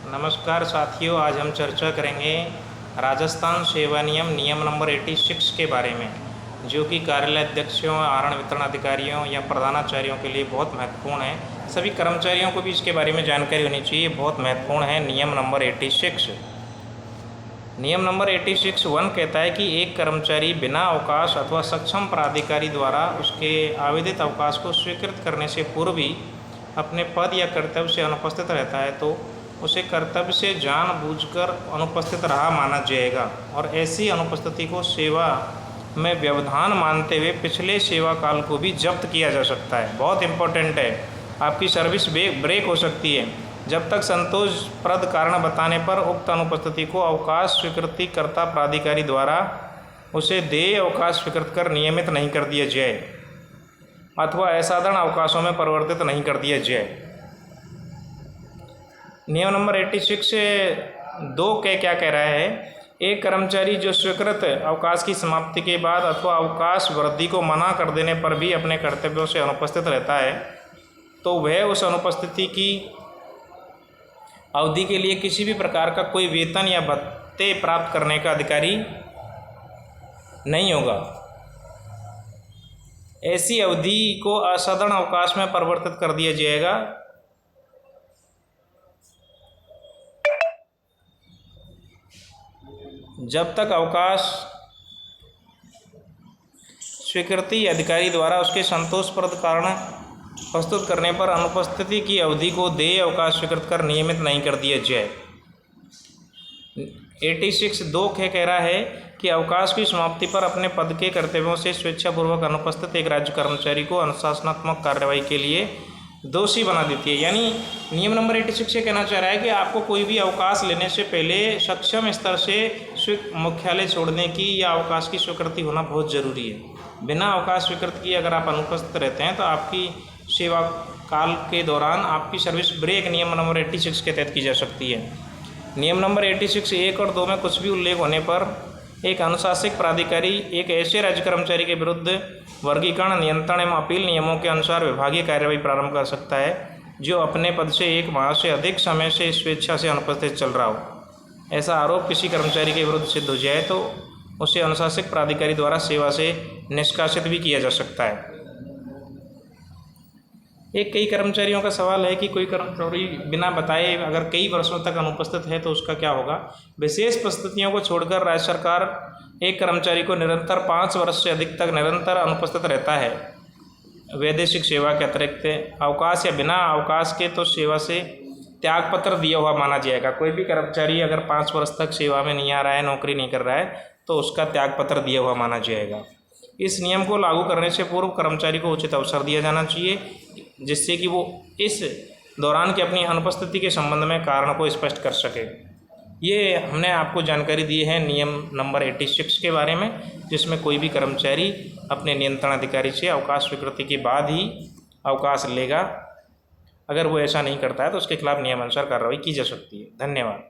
नमस्कार साथियों, आज हम चर्चा करेंगे राजस्थान सेवा नियम नियम नंबर 86 के बारे में, जो कि कार्यालय अध्यक्षों, आहरण वितरण अधिकारियों या प्रधानाचार्यों के लिए बहुत महत्वपूर्ण है। सभी कर्मचारियों को भी इसके बारे में जानकारी होनी चाहिए, बहुत महत्वपूर्ण है। नियम नंबर 86। नियम नंबर 86(1) कहता है कि एक कर्मचारी बिना अवकाश अथवा सक्षम प्राधिकारी द्वारा उसके आवेदित अवकाश को स्वीकृत करने से पूर्व ही अपने पद या कर्तव्य से अनुपस्थित रहता है तो उसे कर्तव्य से जानबूझकर अनुपस्थित रहा माना जाएगा, और ऐसी अनुपस्थिति को सेवा में व्यवधान मानते हुए पिछले सेवा काल को भी जब्त किया जा सकता है। बहुत इंपॉर्टेंट है, आपकी सर्विस ब्रेक हो सकती है जब तक संतोषप्रद कारण बताने पर उक्त अनुपस्थिति को अवकाश स्वीकृतिकर्ता प्राधिकारी द्वारा उसे देय अवकाश स्वीकृत कर नियमित नहीं कर दिया जाए अथवा असाधारण अवकाशों में परिवर्तित नहीं कर दिया जाए। नियम नंबर 86(2) के क्या कह रहा है? एक कर्मचारी जो स्वीकृत अवकाश की समाप्ति के बाद अथवा अवकाश वृद्धि को मना कर देने पर भी अपने कर्तव्यों से अनुपस्थित रहता है तो वह उस अनुपस्थिति की अवधि के लिए किसी भी प्रकार का कोई वेतन या भत्ते प्राप्त करने का अधिकारी नहीं होगा। ऐसी अवधि को असाधारण अवकाश में परिवर्तित कर दिया जाएगा। जब तक अवकाश स्वीकृति अधिकारी द्वारा उसके संतोषप्रद कारण प्रस्तुत करने पर अनुपस्थिति की अवधि को देय अवकाश स्वीकृत कर नियमित नहीं कर दिया जाए। 86(2) कह रहा है कि अवकाश की समाप्ति पर अपने पद के कर्तव्यों से स्वेच्छापूर्वक अनुपस्थित एक राज्य कर्मचारी को अनुशासनात्मक कार्रवाई के लिए दोषी बना देती है। यानी नियम नंबर 86 ये कहना चाह रहा है कि आपको कोई भी अवकाश लेने से पहले सक्षम स्तर से मुख्यालय छोड़ने की या अवकाश की स्वीकृति होना बहुत ज़रूरी है। बिना अवकाश स्वीकृति किए अगर आप अनुपस्थित रहते हैं तो आपकी सेवा काल के दौरान आपकी सर्विस ब्रेक नियम नंबर 86 के तहत की जा सकती है। नियम नंबर 86(1) और 2 में कुछ भी उल्लेख होने पर एक अनुशासक प्राधिकारी एक ऐसे राज्य कर्मचारी के विरुद्ध वर्गीकरण, नियंत्रण एवं अपील नियमों के अनुसार विभागीय कार्रवाई प्रारंभ कर सकता है जो अपने पद से 1 माह से अधिक समय से स्वेच्छा से अनुपस्थित चल रहा हो। ऐसा आरोप किसी कर्मचारी के विरुद्ध सिद्ध हो जाए तो उसे अनुशासक प्राधिकारी द्वारा सेवा से निष्कासित भी किया जा सकता है। कई कर्मचारियों का सवाल है कि कोई कर्मचारी बिना बताए अगर कई वर्षों तक अनुपस्थित है तो उसका क्या होगा? विशेष परिस्थितियों को छोड़कर राज्य सरकार एक कर्मचारी को निरंतर 5 वर्ष से अधिक तक निरंतर अनुपस्थित रहता है वैदेशिक सेवा के अतिरिक्त अवकाश या बिना अवकाश के तो सेवा से त्यागपत्र दिया हुआ माना जाएगा। कोई भी कर्मचारी अगर 5 वर्ष तक सेवा में नहीं आ रहा है, नौकरी नहीं कर रहा है तो उसका त्यागपत्र दिया हुआ माना जाएगा। इस नियम को लागू करने से पूर्व कर्मचारी को उचित अवसर दिया जाना चाहिए जिससे कि वो इस दौरान की अपनी अनुपस्थिति के संबंध में कारण को स्पष्ट कर सके। ये हमने आपको जानकारी दी है नियम नंबर 86 के बारे में, जिसमें कोई भी कर्मचारी अपने नियंत्रण अधिकारी से अवकाश स्वीकृति के बाद ही अवकाश लेगा। अगर वो ऐसा नहीं करता है तो उसके खिलाफ नियमानुसार कार्रवाई की जा सकती है। धन्यवाद।